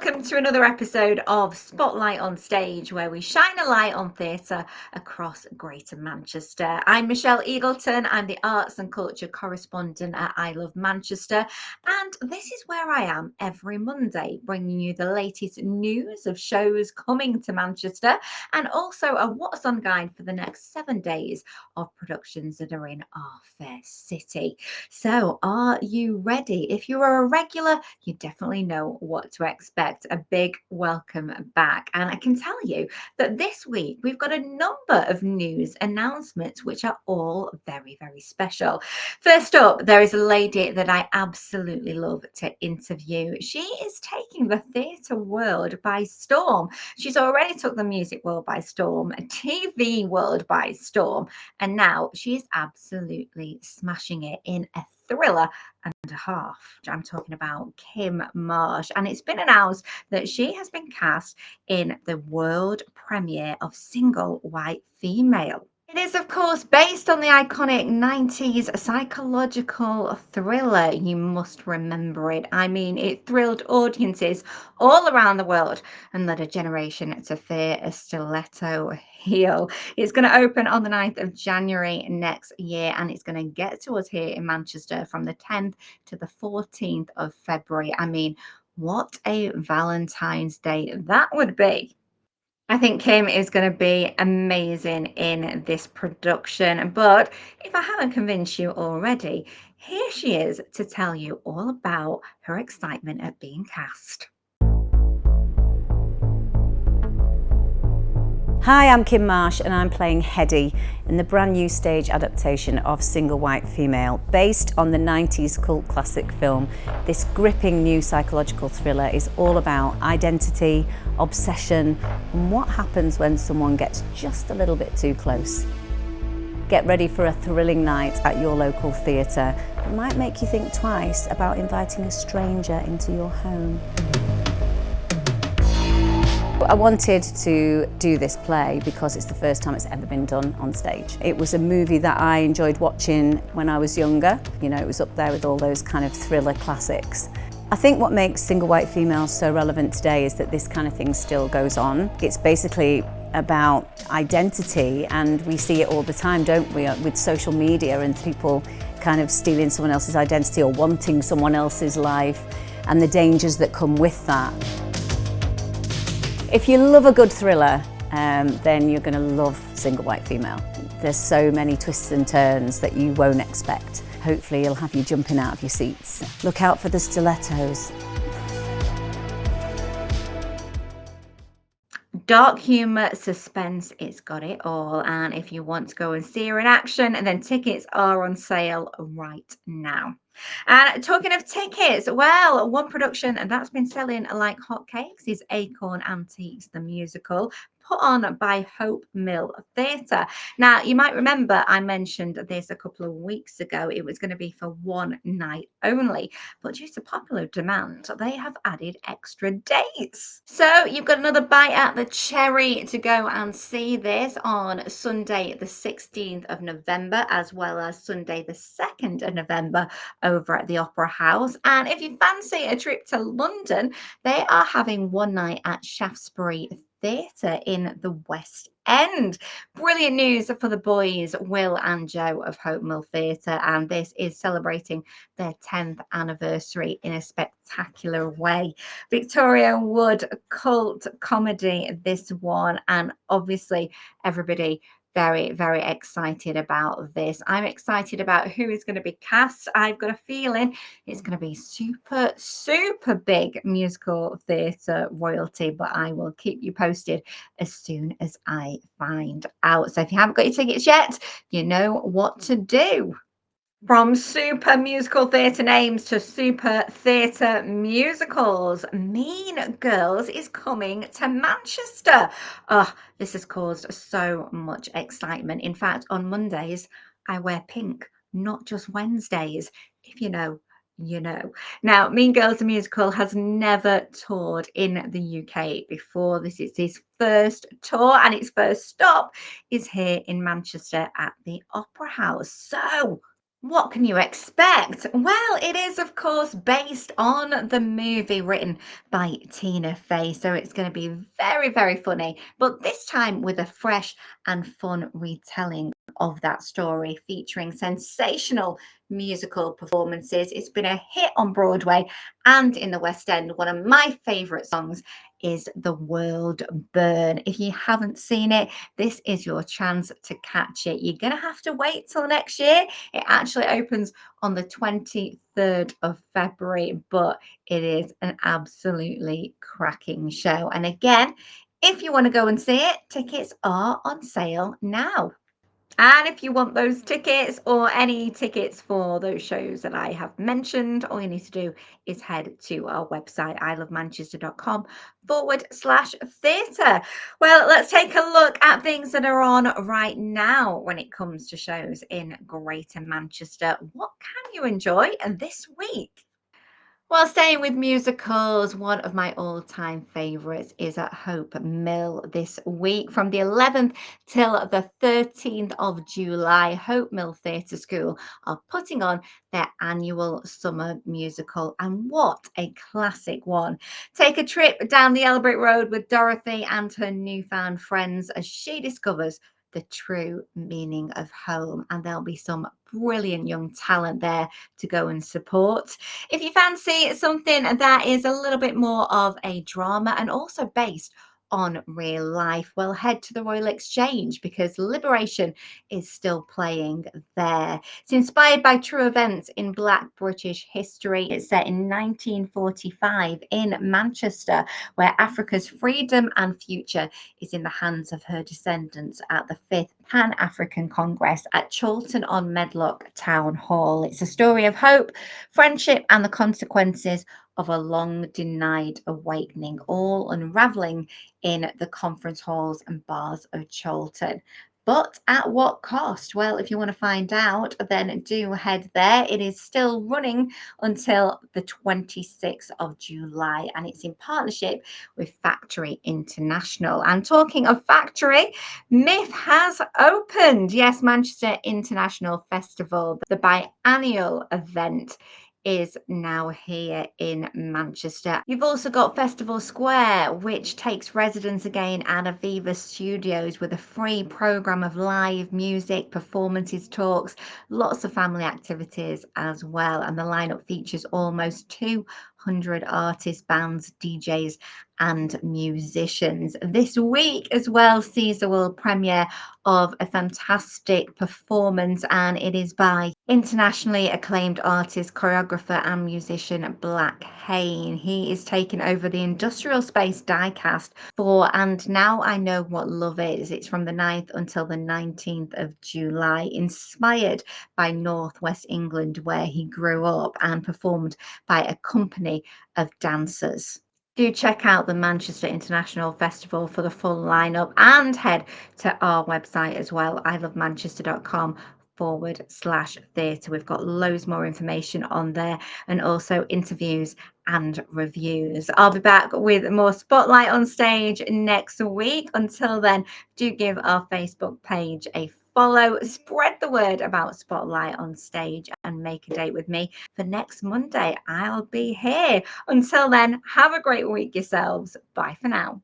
welcome to another episode of Spotlight on Stage, where we shine a light on theatre across Greater Manchester. I'm Michelle Eagleton. I'm the Arts and Culture Correspondent at I Love Manchester, and this is where I am every Monday, bringing you the latest news of shows coming to Manchester, and also a What's On guide for the next 7 days of productions that are in our fair city. So, are you ready? If you are a regular, you definitely know what to expect. A big welcome back. And I can tell you that this week we've got a number of news announcements which are all very, very special. First up, there is a lady that I absolutely love to interview. She is taking the theatre world by storm. She's already took the music world by storm, TV world by storm, and now she is absolutely smashing it in a thriller and a half. I'm talking about Kim Marsh, and it's been announced that she has been cast in the world premiere of Single White Female. It is, of course, based on the iconic 90s psychological thriller. You must remember it. I mean, it thrilled audiences all around the world and led a generation to fear a stiletto heel. It's going to open on the 9th of January next year, and it's going to get to us here in Manchester from the 10th to the 14th of February. I mean, what a Valentine's Day that would be. I think Kim is going to be amazing in this production. But if I haven't convinced you already, here she is to tell you all about her excitement at being cast. Hi, I'm Kim Marsh and I'm playing Hetty in the brand new stage adaptation of Single White Female. Based on the 90s cult classic film, this gripping new psychological thriller is all about identity, obsession, and what happens when someone gets just a little bit too close. Get ready for a thrilling night at your local theatre that might make you think twice about inviting a stranger into your home. I wanted to do this play because it's the first time it's ever been done on stage. It was a movie that I enjoyed watching when I was younger. You know, it was up there with all those kind of thriller classics. I think what makes Single White Female so relevant today is that this kind of thing still goes on. It's basically about identity, and we see it all the time, don't we, with social media and people kind of stealing someone else's identity or wanting someone else's life, and the dangers that come with that. If you love a good thriller, then you're going to love Single White Female. There's so many twists and turns that you won't expect. Hopefully it'll have you jumping out of your seats. Look out for the stilettos. Dark humour, suspense, it's got it all. And if you want to go and see her in action, then tickets are on sale right now. And talking of tickets, well, one production that's been selling like hotcakes is Acorn Antiques the Musical, put on by Hope Mill Theatre. Now, you might remember I mentioned this a couple of weeks ago. It was going to be for one night only, but due to popular demand, they have added extra dates. So you've got another bite at the cherry to go and see this on Sunday, the 16th of November, as well as Sunday, the 2nd of November over at the Opera House. And if you fancy a trip to London, they are having one night at Shaftesbury Theatre in the West End. Brilliant news for the boys, Will and Joe of Hope Mill Theatre, and this is celebrating their 10th anniversary in a spectacular way. Victoria Wood cult comedy, this one, and obviously everybody very, very excited about this. I'm excited about who is going to be cast. I've got a feeling it's going to be super, super big musical theatre royalty, but I will keep you posted as soon as I find out. So if you haven't got your tickets yet, you know what to do. From super musical theatre names to super theatre musicals, Mean Girls is coming to Manchester. Oh, this has caused so much excitement. In fact, on Mondays, I wear pink, not just Wednesdays. If you know, you know. Now, Mean Girls the Musical has never toured in the UK before. This is his first tour, and its first stop is here in Manchester at the Opera House. So, What can you expect? Well, it is, of course, based on the movie written by Tina Fey. So it's going to be very, very funny, but this time with a fresh and fun retelling of that story featuring sensational musical performances. It's been a hit on Broadway and in the West End. One of my favorite songs is The World Burn. If you haven't seen it, this is your chance to catch it. You're going to have to wait till next year. It actually opens on the 23rd of February, but it is an absolutely cracking show. And again, if you want to go and see it, tickets are on sale now. And if you want those tickets or any tickets for those shows that I have mentioned, all you need to do is head to our website, ilovemanchester.com/theatre. Well, let's take a look at things that are on right now when it comes to shows in Greater Manchester. What can you enjoy this week? Well, staying with musicals, one of my all-time favorites is at Hope Mill this week. From the 11th till the 13th of July, Hope Mill Theatre School are putting on their annual summer musical. And what a classic one. Take a trip down the Elbrick Road with Dorothy and her newfound friends as she discovers the true meaning of home. And there'll be some brilliant young talent there to go and support. If you fancy something that is a little bit more of a drama and also based on real life, well, head to the Royal Exchange because Liberation is still playing there. It's inspired by true events in Black British history. It's set in 1945 in Manchester, where Africa's freedom and future is in the hands of her descendants at the 5th Pan African Congress at Chorlton on Medlock Town Hall. It's a story of hope, friendship, and the consequences of a long denied awakening, all unraveling in the conference halls and bars of Chorlton. But at what cost? Well, if you want to find out, then do head there. It is still running until the 26th of July and it's in partnership with Factory International. And talking of Factory, Myth has opened. Yes, Manchester International Festival, the biennial event is now here in Manchester. You've also got Festival Square, which takes residence again at Aviva Studios with a free program of live music, performances, talks, lots of family activities as well. And the lineup features almost 200 artists, bands, DJs, and musicians. This week as well sees the world premiere of a fantastic performance, and it is by internationally acclaimed artist, choreographer, and musician Black Hayne. He is taking over the Industrial Space diecast for And Now I Know What Love Is. It's from the 9th until the 19th of July, inspired by Northwest England, where he grew up, and performed by a company of dancers. Do check out the Manchester International Festival for the full lineup and head to our website as well, ilovemanchester.com/theatre. We've got loads more information on there and also interviews and reviews. I'll be back with more Spotlight on Stage next week. Until then, do give our Facebook page a follow, spread the word about Spotlight on Stage, and make a date with me for next Monday. I'll be here. Until then, have a great week yourselves. Bye for now.